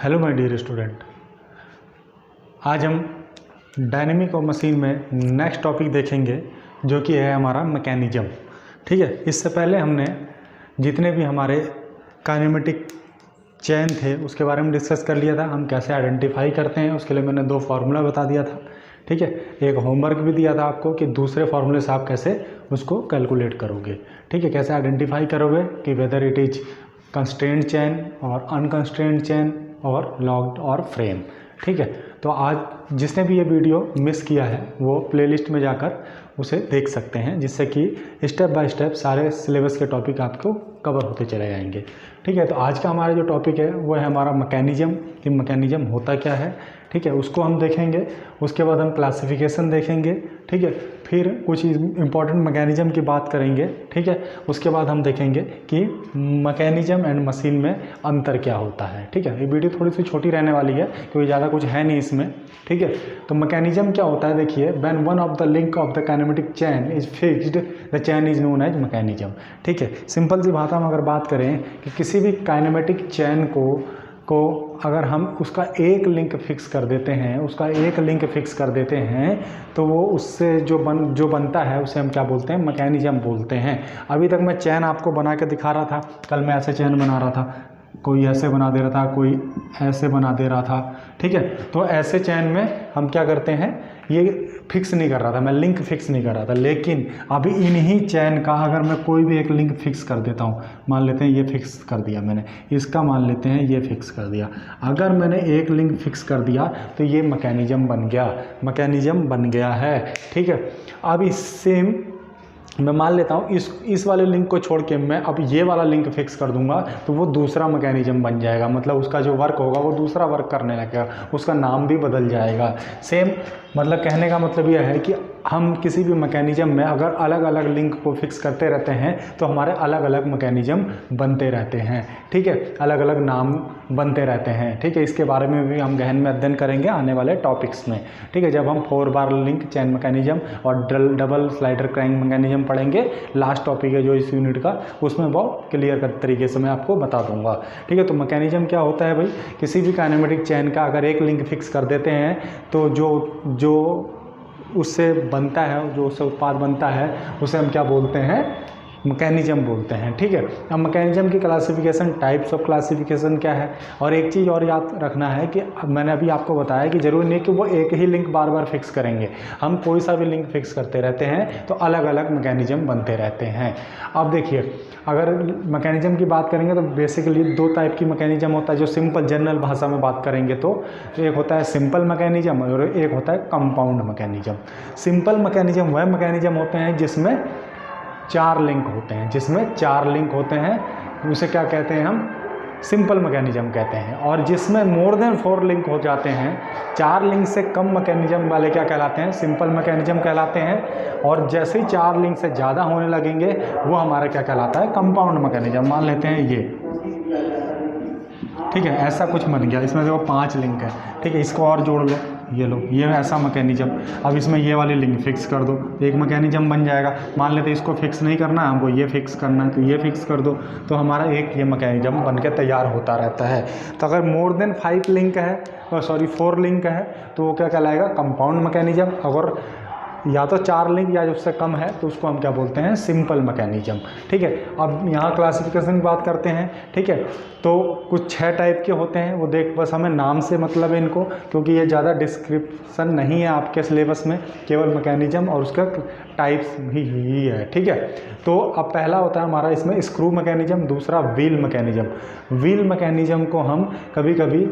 Hello my dear student, आज हम dynamic और मशीन में नेक्स्ट टॉपिक देखेंगे जो कि है हमारा मैकेनिज्म। ठीक है, इससे पहले हमने जितने भी हमारे काइनेमेटिक चेन थे उसके बारे में डिस्कस कर लिया था। हम कैसे आइडेंटिफाई करते हैं उसके लिए मैंने 2 फार्मूला बता दिया था। ठीक है, एक होमवर्क भी दिया था आपको कि दूसरे फार्मूले से आप कैसे उसको कैलकुलेट करोगे। ठीक है, कैसे आइडेंटिफाई करोगे कि whether it is constraint chain और अनकंस्ट्रेंट चेन और लॉक्ड और फ्रेम। ठीक है, तो आज जिसने भी ये वीडियो मिस किया है वो प्लेलिस्ट में जाकर उसे देख सकते हैं, जिससे कि स्टेप बाय स्टेप सारे सिलेबस के टॉपिक आपको कवर होते चले जाएंगे। ठीक है, तो आज का हमारा जो टॉपिक है वो है हमारा मैकेनिज्म, कि मैकेनिज्म होता क्या है। ठीक है, उसको हम देखेंगे। उसके बाद हम क्लासिफिकेशन देखेंगे। ठीक है, फिर कुछ इंपॉर्टेंट मैकेनिज्म की बात करेंगे। ठीक है, उसके बाद हम देखेंगे कि मैकेनिज्म एंड मशीन में अंतर क्या होता है। ठीक है, ये वीडियो थोड़ी सी छोटी रहने वाली है क्योंकि ज़्यादा कुछ है नहीं इसमें। ठीक है, तो मैकेनिज्म क्या होता है, देखिए, when one of the link of the kinematic chain is fixed the chain is known as mechanism. ठीक है, सिंपल सी भाषा में अगर बात करें कि किसी भी काइनेमेटिक चेन को अगर हम उसका एक लिंक फिक्स कर देते हैं, तो वो उससे जो बनता है उसे हम क्या बोलते हैं, मैकेनिज्म बोलते हैं। अभी तक मैं चैन आपको बना के दिखा रहा था। कल मैं ऐसे चैन बना रहा था, कोई ऐसे बना दे रहा था, कोई ऐसे बना दे रहा था। ठीक है, तो ऐसे चैन में हम क्या करते हैं, ये फिक्स नहीं कर रहा था, मैं लिंक फिक्स नहीं कर रहा था। लेकिन अभी इन्हीं चैन का अगर मैं कोई भी एक लिंक फिक्स कर देता हूँ, मान लेते हैं ये फिक्स कर दिया मैंने, इसका मान लेते हैं ये फिक्स कर दिया। अगर मैंने एक लिंक फिक्स कर दिया तो ये मैकेनिज्म बन गया है। ठीक है, अब इस सेम मैं मान लेता हूँ इस वाले लिंक को छोड़ के मैं अब ये वाला लिंक फिक्स कर दूंगा तो वो दूसरा मैकेनिज्म बन जाएगा। मतलब उसका जो वर्क होगा वो दूसरा वर्क करने लगेगा, उसका नाम भी बदल जाएगा। सेम मतलब कहने का मतलब यह है कि हम किसी भी मैकेनिज्म में अगर अलग अलग लिंक को फिक्स करते रहते हैं तो हमारे अलग अलग मैकेनिज्म बनते रहते हैं। ठीक है, अलग अलग नाम बनते रहते हैं। ठीक है, इसके बारे में भी हम गहन में अध्ययन करेंगे आने वाले टॉपिक्स में। ठीक है, जब हम 4 बार लिंक चेन मैकेनिज्म और डबल स्लाइडर क्रैंक मैकेनिज्म पढ़ेंगे, लास्ट टॉपिक है जो इस यूनिट का, उसमें बहुत क्लियर तरीके से मैं आपको बता दूंगा। ठीक है, तो मैकेनिज्म क्या होता है भाई, किसी भी काइनेमेटिक चेन का अगर एक लिंक फिक्स कर देते हैं तो जो उससे बनता है, जो उससे उत्पाद बनता है, उसे हम क्या बोलते हैं, मैकेनिज्म बोलते हैं। ठीक है, अब मैकेनिज्म की क्लासिफिकेशन, टाइप्स ऑफ क्लासिफिकेशन क्या है। और एक चीज़ और याद रखना है कि मैंने अभी आपको बताया कि ज़रूरी नहीं कि वो एक ही लिंक बार बार फिक्स करेंगे, हम कोई सा भी लिंक फिक्स करते रहते हैं तो अलग अलग मैकेनिज्म बनते रहते हैं। अब देखिए, अगर मैकेनिज्म की बात करेंगे तो बेसिकली 2 टाइप की मैकेनिज्म होता है, जो सिंपल जनरल भाषा में बात करेंगे तो एक होता है सिंपल मैकेनिज्म और एक होता है कंपाउंड मैकेनिज्म। सिंपल मैकेनिज्म वह मैकेनिज्म होते हैं जिसमें 4 लिंक होते हैं, उसे क्या कहते हैं, हम सिंपल मैकेनिज्म कहते हैं। और जिसमें मोर देन 4 लिंक हो जाते हैं, 4 लिंक से कम मैकेनिज्म वाले क्या कहलाते हैं, सिंपल मैकेनिज्म कहलाते हैं। और जैसे ही 4 लिंक से ज़्यादा होने लगेंगे वो हमारा क्या कहलाता है, कंपाउंड मैकेनिज्म। मान लेते हैं ये, ठीक है, ऐसा कुछ बन गया, इसमें देखो 5 लिंक है। ठीक है, इसको और जोड़ लो, ये लो, ये ऐसा मैकेनिज्म। अब इसमें ये वाली लिंक फिक्स कर दो, एक मैकेनिज्म बन जाएगा। मान लेते हैं इसको फिक्स नहीं करना है, हमको ये फिक्स करना है, तो ये फिक्स कर दो, तो हमारा एक ये मैकेनिज्म बन के तैयार होता रहता है। तो अगर मोर देन 5 लिंक है, 4 लिंक है, तो वो क्या कहलाएगा, कंपाउंड मैकेनिज्म। अगर या तो 4 लिंक या उससे कम है तो उसको हम क्या बोलते हैं, सिंपल मैकेनिज्म। ठीक है, अब यहाँ क्लासिफिकेशन की बात करते हैं। ठीक है, तो कुछ 6 टाइप के होते हैं, वो देख, बस हमें नाम से मतलब है इनको, क्योंकि ये ज़्यादा डिस्क्रिप्शन नहीं है आपके सिलेबस में, केवल मैकेनिज्म और उसका टाइप्स ही है। ठीक है, तो अब पहला होता है हमारा इसमें स्क्रू मैकेनिज्म, दूसरा व्हील मैकेनिज्म। व्हील मैकेनिज्म को हम कभी कभी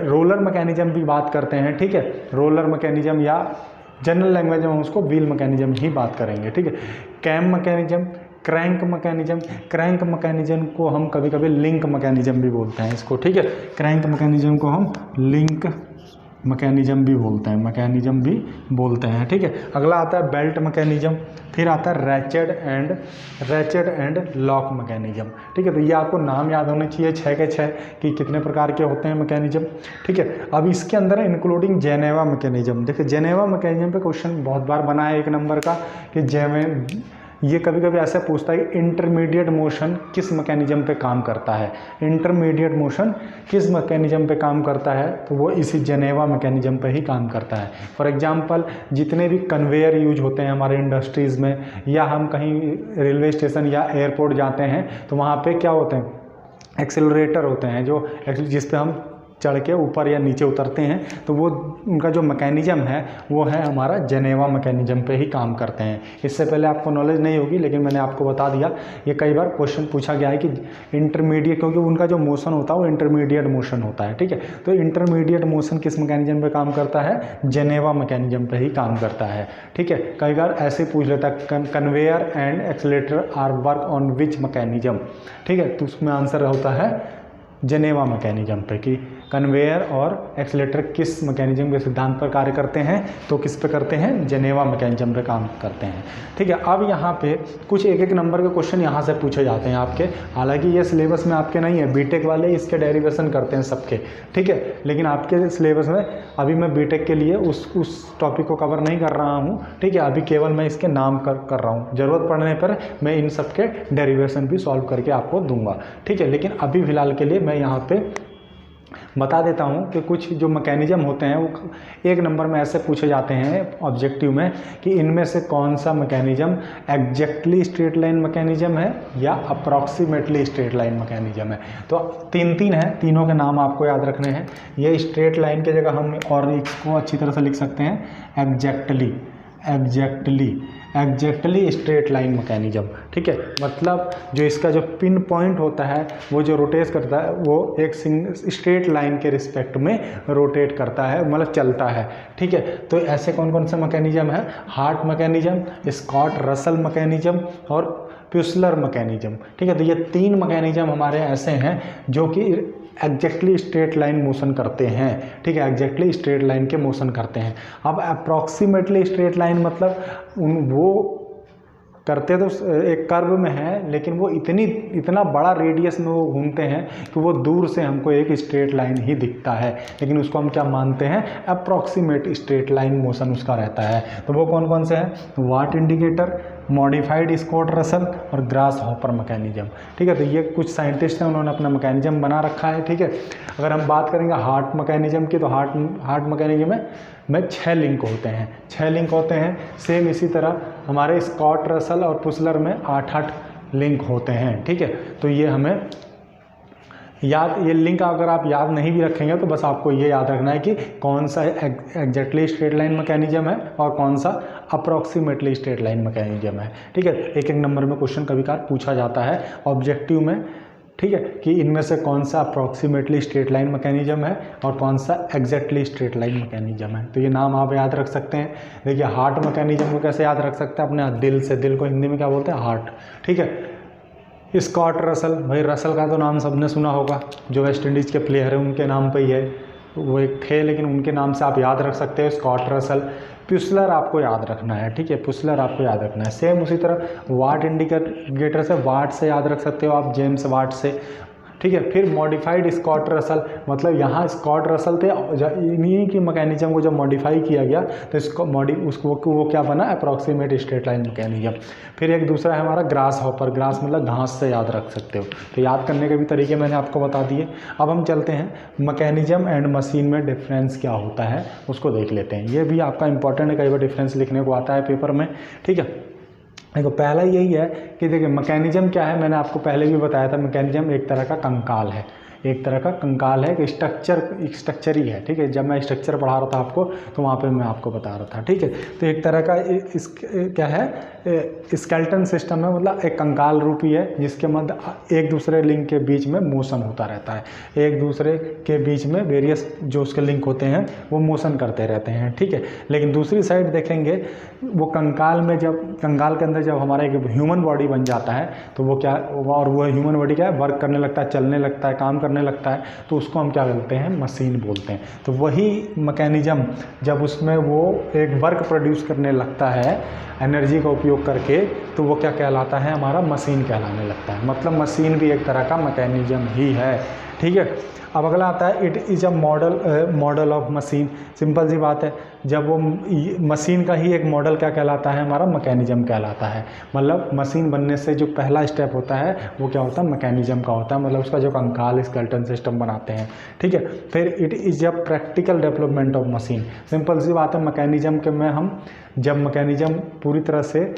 रोलर मैकेनिज्म भी बात करते हैं। ठीक है, रोलर मैकेनिज्म या जनरल लैंग्वेज में हम उसको व्हील मैकेनिज्म ही बात करेंगे। ठीक है, कैम मैकेनिज्म, क्रैंक मैकेनिज्म को हम कभी कभी लिंक मैकेनिज्म भी बोलते हैं इसको। ठीक है, क्रैंक मैकेनिज्म को हम लिंक मैकेनिज्म भी बोलते हैं। ठीक है, अगला आता है बेल्ट मैकेनिज्म, फिर आता है रैचेट एंड लॉक मैकेनिज्म। ठीक है, तो ये आपको नाम याद होने चाहिए 6 के 6 कि कितने प्रकार के होते हैं मैकेनिज्म। ठीक है, अब इसके अंदर इंक्लूडिंग जेनेवा मैकेनिज्म। देखिए, जेनेवा मैकेनिज्म पे क्वेश्चन बहुत बार बना है 1 नंबर का कि ये कभी कभी ऐसे पूछता है कि इंटरमीडिएट मोशन किस मैकेनिज्म पे काम करता है, इंटरमीडिएट मोशन किस मैकेनिज्म पे काम करता है, तो वो इसी जेनेवा मैकेनिज्म पे ही काम करता है। फॉर एग्जांपल जितने भी कन्वेयर यूज होते हैं हमारे इंडस्ट्रीज़ में, या हम कहीं रेलवे स्टेशन या एयरपोर्ट जाते हैं तो वहाँ पे क्या होते हैं, एक्सेलरेटर होते हैं जो जिस पे हम चढ़ के ऊपर या नीचे उतरते हैं, तो वो उनका जो मैकेनिज्म है वो है हमारा जेनेवा मैकेनिज्म पे ही काम करते हैं। इससे पहले आपको नॉलेज नहीं होगी लेकिन मैंने आपको बता दिया, ये कई बार क्वेश्चन पूछा गया है कि इंटरमीडिएट, क्योंकि उनका जो मोशन होता है वो इंटरमीडिएट मोशन होता है, ठीक है। तो इंटरमीडिएट मोशन किस मैकेनिज्म पे काम करता है, जेनेवा मैकेनिज्म पे ही काम करता है, ठीक है। कई बार ऐसे पूछ लेता है conveyor and accelerator are work on which mechanism, ठीक है, तो उसमें आंसर होता है जेनेवा मैकेनिज्म पे, कि कन्वेयर और एक्सेलेटर किस मैकेनिज्म के सिद्धांत पर कार्य करते हैं, तो किस पे करते हैं, जेनेवा मैकेनिज्म पे काम करते हैं, ठीक है। अब यहाँ पे कुछ एक एक नंबर के क्वेश्चन यहाँ से पूछे जाते हैं आपके, हालांकि ये सिलेबस में आपके नहीं है, बीटेक वाले इसके डेरिवेशन करते हैं सबके, ठीक है, लेकिन आपके सिलेबस में अभी मैं बीटेक के लिए उस टॉपिक को कवर नहीं कर रहा हूँ, ठीक है। अभी केवल मैं इसके नाम कर रहा हूँ, ज़रूरत पड़ने पर मैं इन सबके डेरिवेशन भी सॉल्व करके आपको दूंगा, ठीक है। लेकिन अभी फ़िलहाल के लिए मैं यहाँ पे बता देता हूँ कि कुछ जो मैकेनिज्म होते हैं वो एक नंबर में ऐसे पूछे जाते हैं ऑब्जेक्टिव में कि इनमें से कौन सा mechanism exactly straight line mechanism है या अप्रॉक्सीमेटली स्ट्रेट लाइन मैकेनिज्म है। तो तीन है, तीनों के नाम आपको याद रखने हैं। ये स्ट्रेट लाइन की जगह हम और इसको अच्छी तरह से लिख सकते हैं एग्जैक्टली स्ट्रेट लाइन मैकेनिज्म, ठीक है। मतलब जो इसका जो पिन पॉइंट होता है वो जो रोटेट करता है वो एक स्ट्रेट लाइन के रिस्पेक्ट में रोटेट करता है, मतलब चलता है, ठीक है। तो ऐसे कौन कौन से मैकेनिज्म है, Hart mechanism, Scott Russell mechanism और प्यूसलर मैकेनिज्म, ठीक है। तो ये तीन मैकेनिज्म हमारे ऐसे हैं जो कि एग्जैक्टली स्ट्रेट लाइन मोशन करते हैं, ठीक है, एग्जैक्टली स्ट्रेट लाइन के मोशन करते हैं। अब अप्रॉक्सीमेटली स्ट्रेट लाइन मतलब वो करते तो एक कर्व में है, लेकिन वो इतना बड़ा रेडियस में वो घूमते हैं कि वो दूर से हमको एक स्ट्रेट लाइन ही दिखता है, लेकिन उसको हम क्या मानते हैं, अप्रॉक्सीमेट स्ट्रेट लाइन मोशन उसका रहता है। तो वो कौन कौन से हैं, वाट इंडिकेटर, मॉडिफाइड स्कॉट रसल और ग्रास हॉपर मैकेनिज्म, ठीक है। तो ये कुछ साइंटिस्ट हैं, उन्होंने अपना मैकेनिज्म बना रखा है, ठीक है। अगर हम बात करेंगे हार्ट मैकेनिज्म की, तो हार्ट मैकेनिज्म में 6 लिंक होते हैं, 6 लिंक होते हैं। सेम इसी तरह हमारे स्कॉट रसल और पुसलर में 8 लिंक होते हैं, ठीक है। तो ये हमें ये लिंक अगर आप याद नहीं भी रखेंगे तो बस आपको ये याद रखना है कि कौन सा एग्जैक्टली स्ट्रेट लाइन मैकेनिज्म है और कौन सा अप्रॉक्सीमेटली स्ट्रेट लाइन मैकेनिज्म है, ठीक है। एक नंबर में क्वेश्चन कभी कभार पूछा जाता है ऑब्जेक्टिव में, ठीक है, कि इनमें से कौन सा अप्रॉक्सीमेटली स्ट्रेट लाइन मैकेनिज्म है और कौन सा एग्जैक्टली स्ट्रेट लाइन मैकेनिज्म है। तो ये नाम आप याद रख सकते हैं। देखिए हार्ट मैकेनिज्म को कैसे याद रख सकते हैं, अपने दिल से, दिल को हिंदी में क्या बोलते हैं, हार्ट, ठीक है। स्कॉट रसल, भाई रसल का तो नाम सबने सुना होगा, जो वेस्ट इंडीज़ के प्लेयर हैं उनके नाम पे ही है, वो एक थे लेकिन उनके नाम से आप याद रख सकते हो, स्कॉट रसल। प्यूसलर आपको याद रखना है, ठीक है, प्यूसलर आपको याद रखना है। सेम उसी तरह वाट इंडिकेटर से, वाट से याद रख सकते हो आप, जेम्स वाट से, ठीक है। फिर मॉडिफाइड स्कॉट रसल, मतलब यहाँ स्कॉट रसल थे, इन्हीं की मैकेनिज्म को जब मॉडिफाई किया गया तो इसको वो क्या बना, अप्रॉक्सीमेट स्ट्रेट लाइन मैकेनिज्म। फिर एक दूसरा है हमारा ग्रास हॉपर, ग्रास मतलब घास से याद रख सकते हो। तो याद करने के भी तरीके मैंने आपको बता दिए। अब हम चलते हैं मैकेनिज्म एंड मशीन में डिफरेंस क्या होता है उसको देख लेते हैं। ये भी आपका इंपॉर्टेंट है, कई बार डिफरेंस लिखने को आता है पेपर में, ठीक है। देखो पहला यही है कि देखिए मैकेनिज्म क्या है, मैंने आपको पहले भी बताया था, मैकेनिज्म एक तरह का कंकाल है, एक तरह का कंकाल है, कि स्ट्रक्चर ही है, ठीक है। जब मैं स्ट्रक्चर पढ़ा रहा था आपको तो वहाँ पे मैं आपको बता रहा था, ठीक है। तो एक तरह का क्या है, स्केलेटन सिस्टम है, मतलब एक कंकाल रूपी है जिसके मध्य एक दूसरे लिंक के बीच में मोशन होता रहता है, एक दूसरे के बीच में वेरियस जो उसके लिंक होते हैं वो मोशन करते रहते हैं, ठीक है। लेकिन दूसरी साइड देखेंगे, वो कंकाल के अंदर जब हमारा एक ह्यूमन बॉडी बन जाता है तो वो क्या, और वो ह्यूमन बॉडी क्या है, वर्क करने लगता है, चलने लगता है, काम करने लगता है, तो उसको हम क्या बोलते हैं, मशीन बोलते हैं। तो वही मैकेनिज्म जब उसमें वो एक वर्क प्रोड्यूस करने लगता है एनर्जी का उपयोग करके, तो वो क्या कहलाता है, हमारा मशीन कहलाने लगता है। मतलब मशीन भी एक तरह का मैकेनिज्म ही है, ठीक है। अब अगला आता है it is a model of machine. Simple सी बात है, जब वो मशीन का ही एक मॉडल क्या कहलाता है, हमारा मैकेनिज्म कहलाता है। मतलब मशीन बनने से जो पहला स्टेप होता है वो क्या होता है, मैकेनिज्म का होता है, मतलब उसका जो कंकाल स्केलेटन सिस्टम बनाते हैं, ठीक है। फिर it is a practical development of machine. Simple सी बात है, मैकेनिज्म के में हम जब मैकेनिज्म पूरी तरह से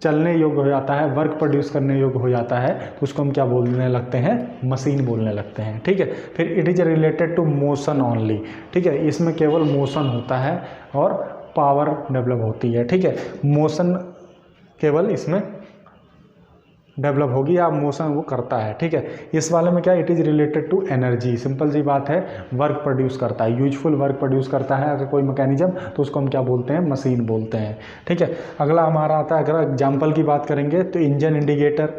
चलने योग्य हो जाता है, वर्क प्रोड्यूस करने योग्य हो जाता है, तो उसको हम क्या बोलने लगते हैं, मशीन बोलने लगते हैं, ठीक है। फिर it is related to motion only, ठीक है, इसमें केवल मोशन होता है और पावर डेवलप होती है, ठीक है। मोशन केवल इसमें डेवलप होगी या मोशन वो करता है, ठीक है। इस वाले में क्या, it is related to energy. Simple सी बात है, वर्क प्रोड्यूस करता है, यूजफुल वर्क प्रोड्यूस करता है अगर कोई मैकेनिज्म, तो उसको हम क्या बोलते हैं, मशीन बोलते हैं, ठीक है। अगला हमारा आता है, अगर एग्जाम्पल की बात करेंगे तो इंजन, इंडिकेटर,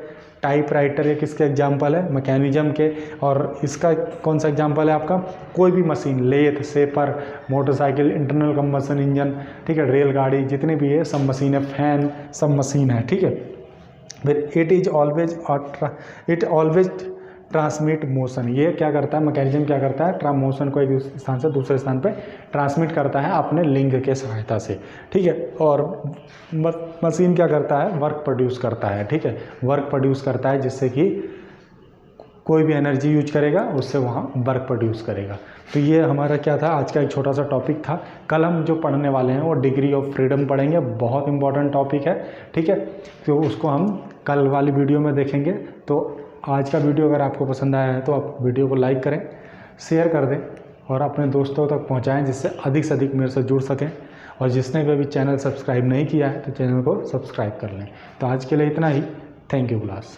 टाइप राइटर, ये किसके एग्जाम्पल है, मैकेनिज्म के। और इसका कौन सा एग्जाम्पल है आपका, कोई भी machine, lathe, shaper, motorcycle, internal combustion engine, ठीक है, रेलगाड़ी, जितने भी है सब मशीन है, फैन सब मशीन है, ठीक है। फिर इट ऑलवेज ट्रांसमिट मोशन। ये क्या करता है, मैकेनिज्म क्या करता है, मोशन को एक स्थान से दूसरे स्थान पे ट्रांसमिट करता है अपने लिंक के सहायता से, ठीक है। और मशीन क्या करता है, वर्क प्रोड्यूस करता है, ठीक है, वर्क प्रोड्यूस करता है जिससे कि कोई भी एनर्जी यूज करेगा उससे वहाँ वर्क प्रोड्यूस करेगा। तो ये हमारा क्या था, आज का एक छोटा सा टॉपिक था। कल हम जो पढ़ने वाले हैं वो डिग्री ऑफ फ्रीडम पढ़ेंगे, बहुत इंपॉर्टेंट टॉपिक है, ठीक है। तो उसको हम कल वाली वीडियो में देखेंगे। तो आज का वीडियो अगर आपको पसंद आया है तो आप वीडियो को लाइक करें, शेयर कर दें और अपने दोस्तों तक पहुंचाएं, जिससे अधिक से अधिक मेरे से जुड़ सकें। और जिसने भी अभी चैनल सब्सक्राइब नहीं किया है तो चैनल को सब्सक्राइब कर लें। तो आज के लिए इतना ही। Thank you class.